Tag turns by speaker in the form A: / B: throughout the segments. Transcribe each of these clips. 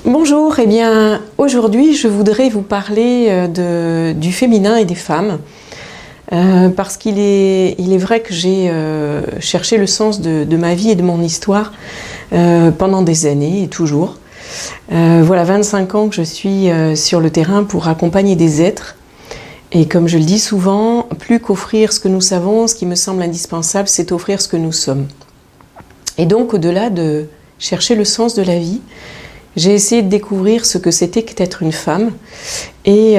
A: Bonjour, eh bien aujourd'hui je voudrais vous parler du féminin et des femmes parce qu'il est vrai que j'ai cherché le sens de ma vie et de mon histoire pendant des années et toujours. Voilà 25 ans que je suis sur le terrain pour accompagner des êtres et comme je le dis souvent, plus qu'offrir ce que nous savons, ce qui me semble indispensable, c'est offrir ce que nous sommes. Et donc au-delà de chercher le sens de la vie, j'ai essayé de découvrir ce que c'était qu'être une femme et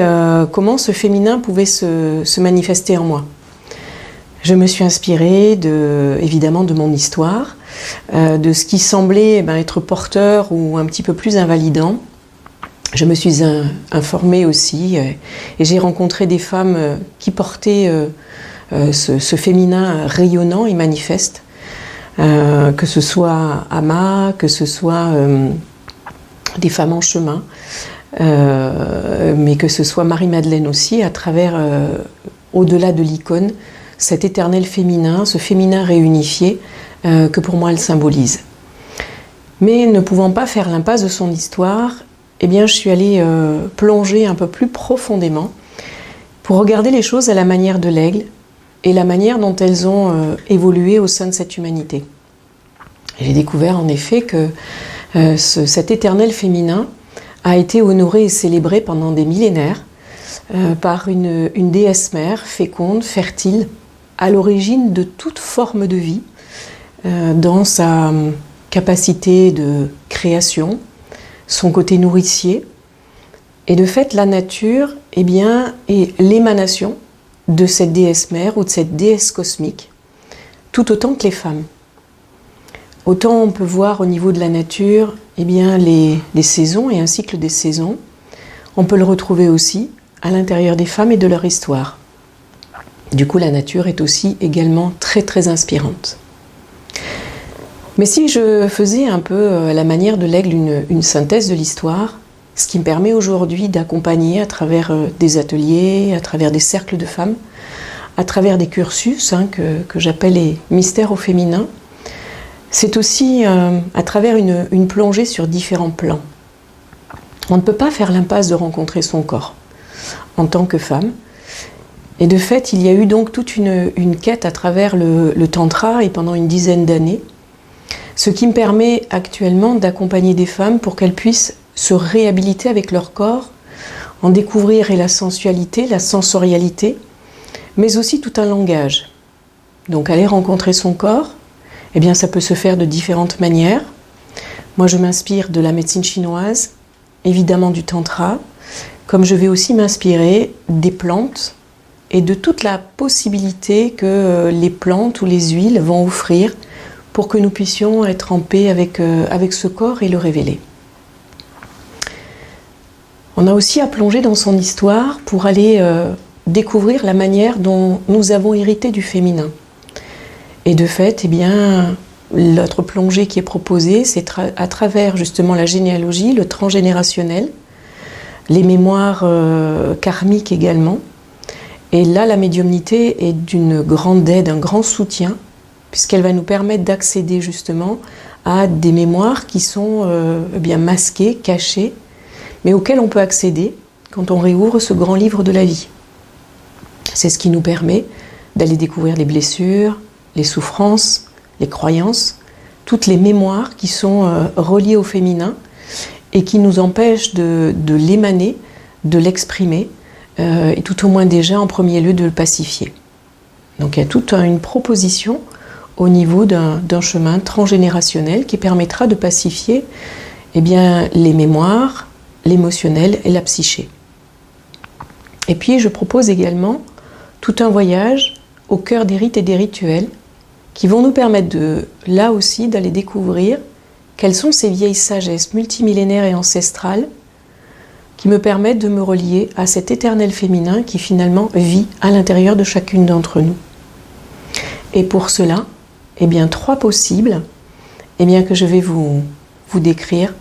A: comment ce féminin pouvait se manifester en moi. Je me suis inspirée évidemment de mon histoire, de ce qui semblait être porteur ou un petit peu plus invalidant. Je me suis informée aussi et j'ai rencontré des femmes qui portaient ce féminin rayonnant et manifeste, que ce soit Ama, que ce soit des femmes en chemin, mais que ce soit Marie-Madeleine aussi, à travers, au-delà de l'icône, cet éternel féminin, ce féminin réunifié que pour moi elle symbolise. Mais ne pouvant pas faire l'impasse de son histoire, eh bien je suis allée plonger un peu plus profondément pour regarder les choses à la manière de l'aigle et la manière dont elles ont évolué au sein de cette humanité. J'ai découvert en effet que cet éternel féminin a été honoré et célébré pendant des millénaires par une déesse mère féconde, fertile, à l'origine de toute forme de vie, dans sa capacité de création, son côté nourricier. Et de fait, la nature est l'émanation de cette déesse mère ou de cette déesse cosmique, tout autant que les femmes. Autant on peut voir au niveau de la nature les saisons et un cycle des saisons, on peut le retrouver aussi à l'intérieur des femmes et de leur histoire. Du coup, la nature est aussi également très très inspirante. Mais si je faisais un peu à la manière de l'aigle une synthèse de l'histoire, ce qui me permet aujourd'hui d'accompagner à travers des ateliers, à travers des cercles de femmes, à travers des cursus que j'appelle les mystères au féminin, c'est aussi à travers une plongée sur différents plans. On ne peut pas faire l'impasse de rencontrer son corps en tant que femme. Et de fait, il y a eu donc toute une quête à travers le tantra et pendant une dizaine d'années, ce qui me permet actuellement d'accompagner des femmes pour qu'elles puissent se réhabiliter avec leur corps, en découvrir la sensualité, la sensorialité, mais aussi tout un langage. Donc aller rencontrer son corps, ça peut se faire de différentes manières. Moi, je m'inspire de la médecine chinoise, évidemment du tantra, comme je vais aussi m'inspirer des plantes et de toute la possibilité que les plantes ou les huiles vont offrir pour que nous puissions être en paix avec ce corps et le révéler. On a aussi à plonger dans son histoire pour aller découvrir la manière dont nous avons hérité du féminin. Et de fait, l'autre plongée qui est proposée, c'est à travers justement la généalogie, le transgénérationnel, les mémoires karmiques également. Et là, la médiumnité est d'une grande aide, un grand soutien, puisqu'elle va nous permettre d'accéder justement à des mémoires qui sont masquées, cachées, mais auxquelles on peut accéder quand on réouvre ce grand livre de la vie. C'est ce qui nous permet d'aller découvrir les blessures, les souffrances, les croyances, toutes les mémoires qui sont reliées au féminin et qui nous empêchent de l'émaner, de l'exprimer, et tout au moins déjà en premier lieu de le pacifier. Donc il y a toute une proposition au niveau d'un chemin transgénérationnel qui permettra de pacifier les mémoires, l'émotionnel et la psyché. Et puis je propose également tout un voyage au cœur des rites et des rituels qui vont nous permettre là aussi d'aller découvrir quelles sont ces vieilles sagesses multimillénaires et ancestrales qui me permettent de me relier à cet éternel féminin qui finalement vit à l'intérieur de chacune d'entre nous. Et pour cela, 3 possibles que je vais vous décrire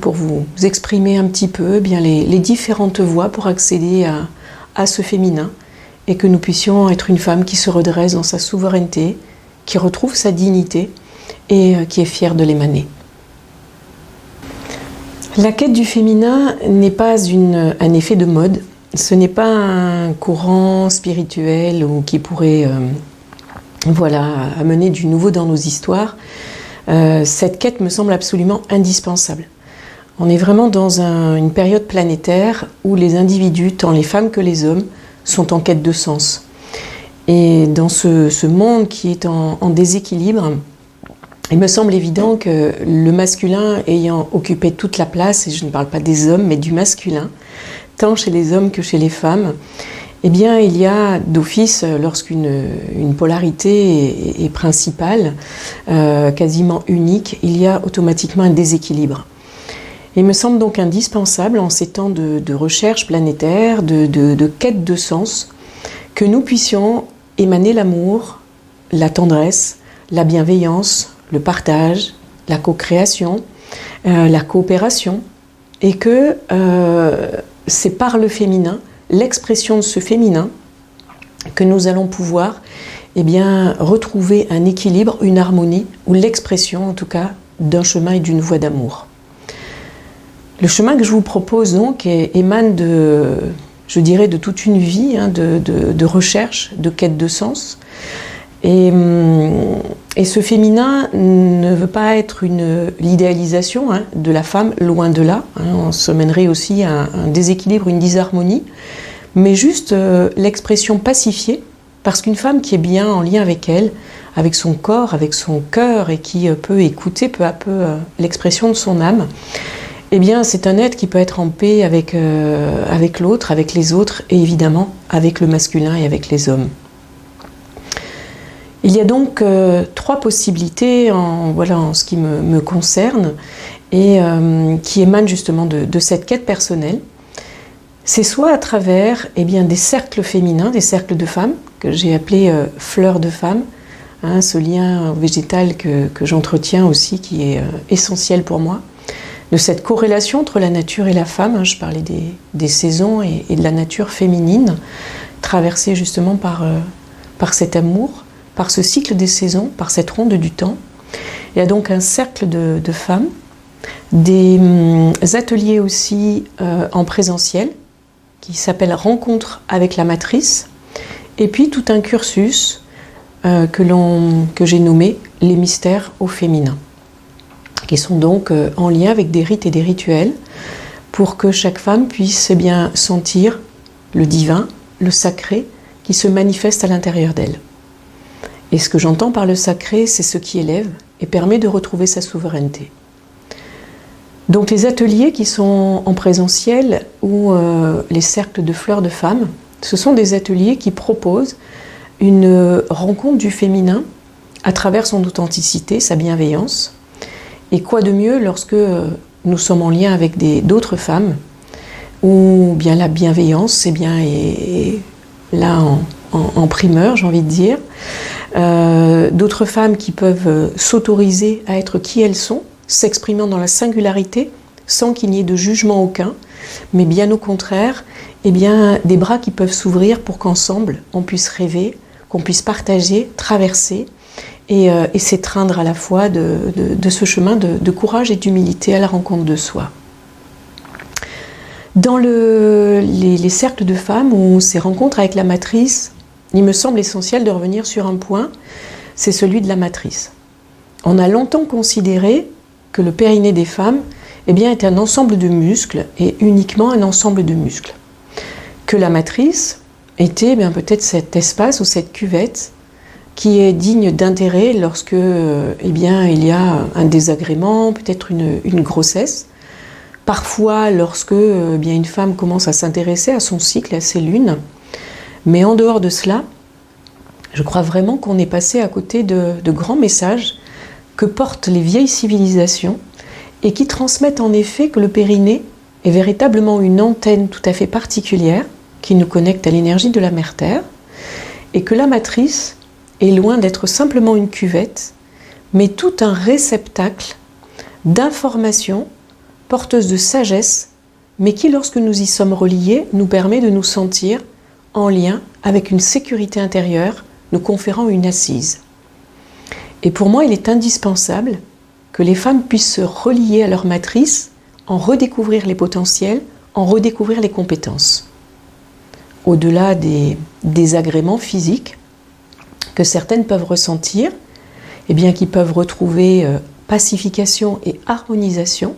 A: pour vous exprimer un petit peu les différentes voies pour accéder à ce féminin et que nous puissions être une femme qui se redresse dans sa souveraineté, qui retrouve sa dignité et qui est fière de l'émaner. La quête du féminin n'est pas un effet de mode, ce n'est pas un courant spirituel ou qui pourrait amener du nouveau dans nos histoires. Cette quête me semble absolument indispensable. On est vraiment dans une période planétaire où les individus, tant les femmes que les hommes, sont en quête de sens. Et dans ce monde qui est en déséquilibre, il me semble évident que le masculin ayant occupé toute la place, et je ne parle pas des hommes, mais du masculin, tant chez les hommes que chez les femmes, eh bien, il y a d'office, lorsqu'une polarité est principale, quasiment unique, il y a automatiquement un déséquilibre. Il me semble donc indispensable, en ces temps de recherche planétaire, de quête de sens, que nous puissions émaner l'amour, la tendresse, la bienveillance, le partage, la co-création, la coopération, et que c'est par le féminin, l'expression de ce féminin, que nous allons pouvoir retrouver un équilibre, une harmonie, ou l'expression en tout cas d'un chemin et d'une voie d'amour. Le chemin que je vous propose donc émane de toute une vie de recherche, de quête de sens. Et ce féminin ne veut pas être l'idéalisation de la femme, loin de là. On se mènerait aussi à un déséquilibre, une disharmonie, mais juste l'expression pacifiée, parce qu'une femme qui est bien en lien avec elle, avec son corps, avec son cœur, et qui peut écouter peu à peu l'expression de son âme, eh bien, c'est un être qui peut être en paix avec l'autre, avec les autres, et évidemment avec le masculin et avec les hommes. Il y a donc 3 possibilités en ce qui me concerne, et qui émanent justement de cette quête personnelle. C'est soit à travers des cercles féminins, des cercles de femmes, que j'ai appelés fleurs de femmes, ce lien végétal que j'entretiens aussi, qui est essentiel pour moi, de cette corrélation entre la nature et la femme. Je parlais des saisons et de la nature féminine, traversée justement par cet amour, par ce cycle des saisons, par cette ronde du temps. Il y a donc un cercle de femmes, des ateliers aussi en présentiel, qui s'appelle Rencontre avec la matrice, et puis tout un cursus que j'ai nommé Les mystères au féminin, qui sont donc en lien avec des rites et des rituels, pour que chaque femme puisse sentir le divin, le sacré, qui se manifeste à l'intérieur d'elle. Et ce que j'entends par le sacré, c'est ce qui élève et permet de retrouver sa souveraineté. Donc les ateliers qui sont en présentiel ou les cercles de fleurs de femmes, ce sont des ateliers qui proposent une rencontre du féminin à travers son authenticité, sa bienveillance. Et quoi de mieux lorsque nous sommes en lien avec d'autres femmes, où bien la bienveillance est là en primeur, j'ai envie de dire. D'autres femmes qui peuvent s'autoriser à être qui elles sont, s'exprimant dans la singularité, sans qu'il n'y ait de jugement aucun, mais bien au contraire, des bras qui peuvent s'ouvrir pour qu'ensemble on puisse rêver, qu'on puisse partager, traverser, et s'étreindre à la fois de ce chemin de courage et d'humilité à la rencontre de soi. Dans les cercles de femmes ou ces rencontres avec la matrice, il me semble essentiel de revenir sur un point, c'est celui de la matrice. On a longtemps considéré que le périnée des femmes est un ensemble de muscles, et uniquement un ensemble de muscles. Que la matrice était peut-être cet espace ou cette cuvette qui est digne d'intérêt lorsque il y a un désagrément, peut-être une grossesse. Parfois, lorsque une femme commence à s'intéresser à son cycle, à ses lunes. Mais en dehors de cela, je crois vraiment qu'on est passé à côté de grands messages que portent les vieilles civilisations et qui transmettent en effet que le périnée est véritablement une antenne tout à fait particulière qui nous connecte à l'énergie de la mère-terre, et que la matrice est loin d'être simplement une cuvette, mais tout un réceptacle d'informations porteuses de sagesse, mais qui, lorsque nous y sommes reliés, nous permet de nous sentir en lien avec une sécurité intérieure, nous conférant une assise. Et pour moi, il est indispensable que les femmes puissent se relier à leur matrice en redécouvrir les potentiels, en redécouvrir les compétences. Au-delà des désagréments physiques que certaines peuvent ressentir, et bien qui peuvent retrouver pacification et harmonisation,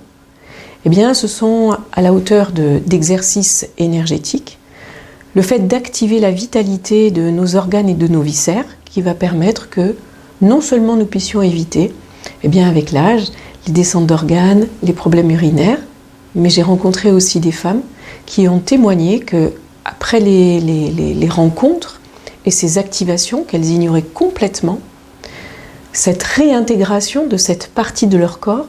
A: eh bien ce sont à la hauteur d'exercices énergétiques, le fait d'activer la vitalité de nos organes et de nos viscères qui va permettre que non seulement nous puissions éviter, eh bien avec l'âge, les descentes d'organes, les problèmes urinaires, mais j'ai rencontré aussi des femmes qui ont témoigné que après les rencontres et ces activations qu'elles ignoraient complètement, cette réintégration de cette partie de leur corps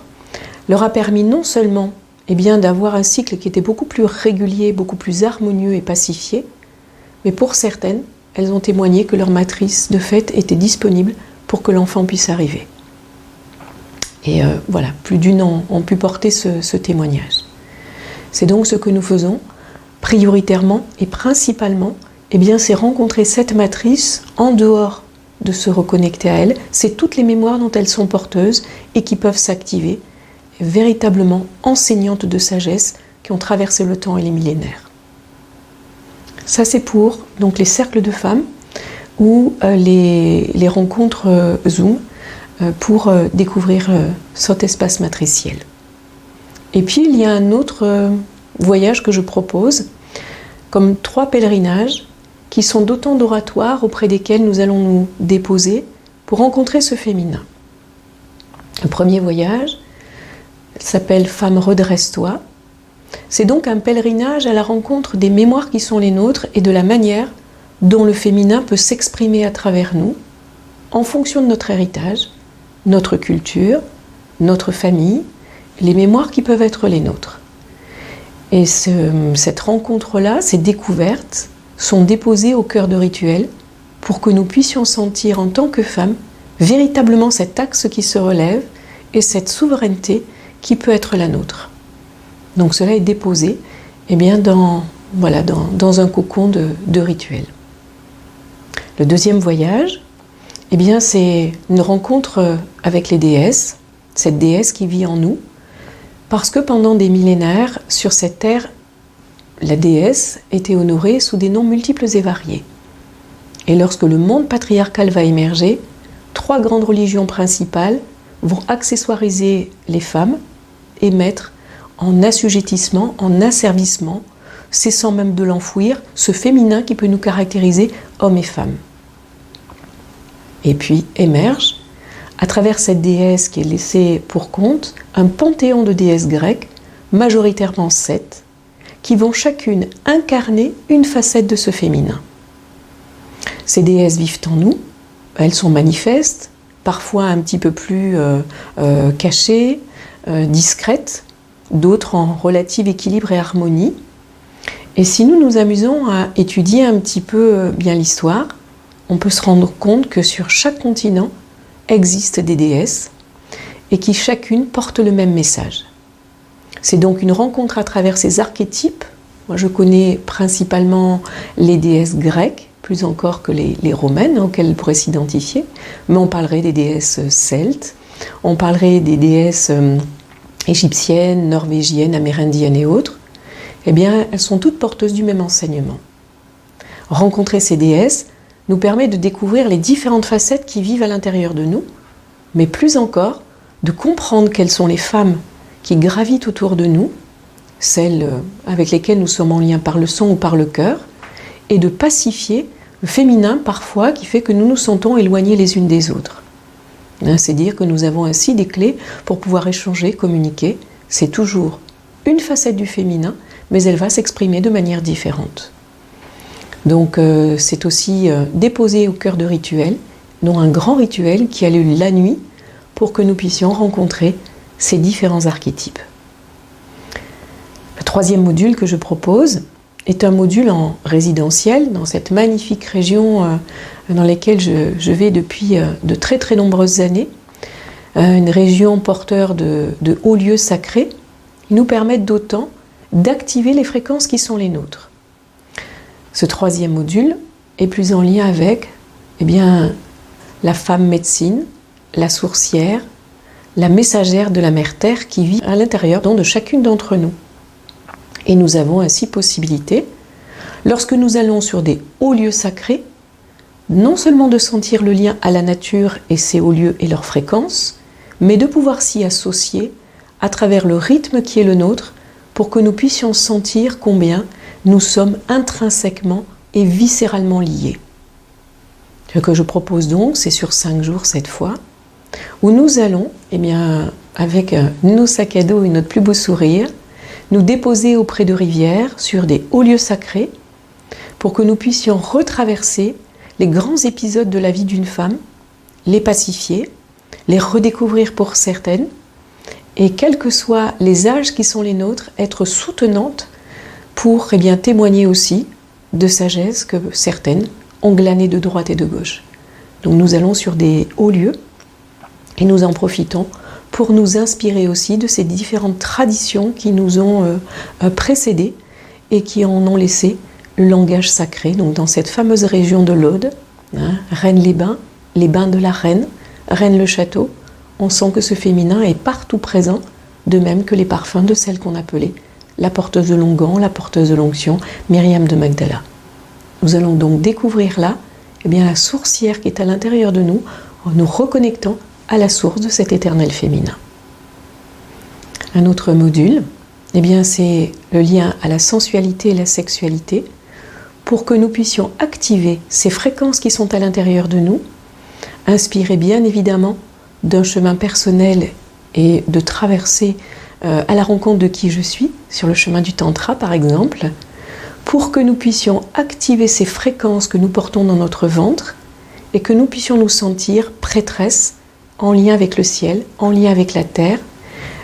A: leur a permis non seulement d'avoir un cycle qui était beaucoup plus régulier, beaucoup plus harmonieux et pacifié, mais pour certaines, elles ont témoigné que leur matrice de fait était disponible pour que l'enfant puisse arriver. Et voilà, plus d'une ont pu porter ce témoignage. C'est donc ce que nous faisons prioritairement et principalement, c'est rencontrer cette matrice en dehors de se reconnecter à elle. C'est toutes les mémoires dont elles sont porteuses et qui peuvent s'activer, véritablement enseignantes de sagesse qui ont traversé le temps et les millénaires. Ça c'est pour donc les cercles de femmes ou les rencontres Zoom pour découvrir cet espace matriciel. Et puis il y a un autre voyage que je propose, comme 3 pèlerinages qui sont d'autant d'oratoires auprès desquels nous allons nous déposer pour rencontrer ce féminin. Le premier voyage s'appelle « Femme, redresse-toi ». C'est donc un pèlerinage à la rencontre des mémoires qui sont les nôtres et de la manière dont le féminin peut s'exprimer à travers nous en fonction de notre héritage, notre culture, notre famille, les mémoires qui peuvent être les nôtres. Et cette rencontre-là, ces découvertes, sont déposées au cœur de rituels pour que nous puissions sentir en tant que femmes véritablement cet axe qui se relève et cette souveraineté qui peut être la nôtre. Donc cela est déposé dans un cocon de rituels. Le deuxième voyage, c'est une rencontre avec les déesses, cette déesse qui vit en nous, parce que pendant des millénaires, sur cette terre, la déesse était honorée sous des noms multiples et variés. Et lorsque le monde patriarcal va émerger, 3 grandes religions principales vont accessoiriser les femmes et mettre en assujettissement, en asservissement, cessant même de l'enfouir, ce féminin qui peut nous caractériser hommes et femmes. Et puis émerge, à travers cette déesse qui est laissée pour compte, un panthéon de déesses grecques, majoritairement 7, qui vont chacune incarner une facette de ce féminin. Ces déesses vivent en nous, elles sont manifestes, parfois un petit peu plus cachées, discrètes, d'autres en relative équilibre et harmonie. Et si nous nous amusons à étudier un petit peu bien l'histoire, on peut se rendre compte que sur chaque continent existent des déesses et qui chacune porte le même message. C'est donc une rencontre à travers ces archétypes. Moi, je connais principalement les déesses grecques, plus encore que les romaines auxquelles elles pourraient s'identifier, mais on parlerait des déesses celtes, on parlerait des déesses égyptiennes, norvégiennes, amérindiennes et autres. Elles sont toutes porteuses du même enseignement. Rencontrer ces déesses nous permet de découvrir les différentes facettes qui vivent à l'intérieur de nous, mais plus encore, de comprendre quelles sont les femmes qui gravitent autour de nous, celles avec lesquelles nous sommes en lien par le son ou par le cœur, et de pacifier le féminin parfois qui fait que nous nous sentons éloignés les unes des autres. C'est dire que nous avons ainsi des clés pour pouvoir échanger, communiquer. C'est toujours une facette du féminin, mais elle va s'exprimer de manière différente. Donc c'est aussi déposé au cœur de rituels, dont un grand rituel qui a lieu la nuit pour que nous puissions rencontrer ces différents archétypes. Le 3e module que je propose est un module en résidentiel dans cette magnifique région dans laquelle je vais depuis de très très nombreuses années, une région porteur de hauts lieux sacrés qui nous permettent d'autant d'activer les fréquences qui sont les nôtres. Ce 3e module est plus en lien avec la femme médecine, la sourcière, la messagère de la Mère Terre qui vit à l'intérieur de chacune d'entre nous. Et nous avons ainsi possibilité, lorsque nous allons sur des hauts lieux sacrés, non seulement de sentir le lien à la nature et ses hauts lieux et leurs fréquences, mais de pouvoir s'y associer à travers le rythme qui est le nôtre pour que nous puissions sentir combien nous sommes intrinsèquement et viscéralement liés. Ce que je propose donc, c'est sur 5 jours cette fois, où nous allons, avec nos sacs à dos et notre plus beau sourire, nous déposer auprès de rivières sur des hauts lieux sacrés pour que nous puissions retraverser les grands épisodes de la vie d'une femme, les pacifier, les redécouvrir pour certaines, et quels que soient les âges qui sont les nôtres, être soutenantes pour témoigner aussi de sagesse que certaines ont glané de droite et de gauche. Donc nous allons sur des hauts lieux et nous en profitons pour nous inspirer aussi de ces différentes traditions qui nous ont précédés et qui en ont laissé le langage sacré. Donc dans cette fameuse région de l'Aude, Rennes-les-Bains, les bains de la Reine, Rennes-le-Château, on sent que ce féminin est partout présent, de même que les parfums de celle qu'on appelait la porteuse de l'onguent, la porteuse de l'onction, Myriam de Magdala. Nous allons donc découvrir là la sourcière qui est à l'intérieur de nous, en nous reconnectant à la source de cet éternel féminin. Un autre module, c'est le lien à la sensualité et la sexualité, pour que nous puissions activer ces fréquences qui sont à l'intérieur de nous, inspirées bien évidemment d'un chemin personnel et de traverser à la rencontre de qui je suis, sur le chemin du Tantra par exemple, pour que nous puissions activer ces fréquences que nous portons dans notre ventre et que nous puissions nous sentir prêtresses en lien avec le ciel, en lien avec la terre,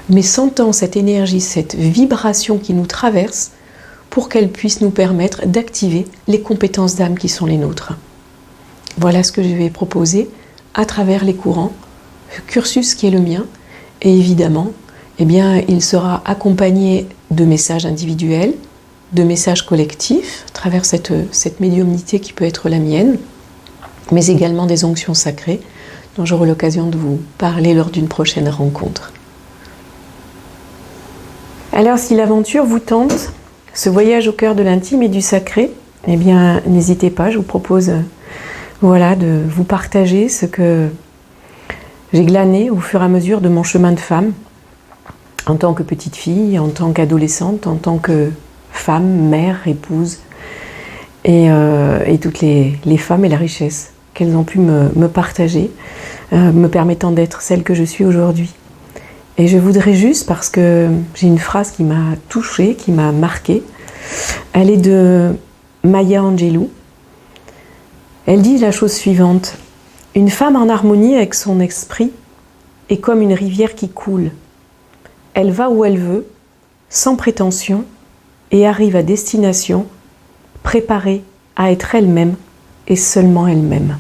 A: mais sentant cette énergie, cette vibration qui nous traverse pour qu'elle puisse nous permettre d'activer les compétences d'âme qui sont les nôtres. Voilà ce que je vais proposer à travers les courants, le cursus qui est le mien, et évidemment, il sera accompagné de messages individuels, de messages collectifs, à travers cette médiumnité qui peut être la mienne, mais également des onctions sacrées, dont j'aurai l'occasion de vous parler lors d'une prochaine rencontre. Alors, si l'aventure vous tente, ce voyage au cœur de l'intime et du sacré, n'hésitez pas, je vous propose de vous partager ce que j'ai glané au fur et à mesure de mon chemin de femme, en tant que petite fille, en tant qu'adolescente, en tant que femme, mère, épouse, et toutes les femmes et la richesse qu'elles ont pu me partager, me permettant d'être celle que je suis aujourd'hui. Et je voudrais juste, parce que j'ai une phrase qui m'a touchée, qui m'a marquée, elle est de Maya Angelou. Elle dit la chose suivante: une femme en harmonie avec son esprit est comme une rivière qui coule. Elle va où elle veut, sans prétention, et arrive à destination, préparée à être elle-même et seulement elle-même.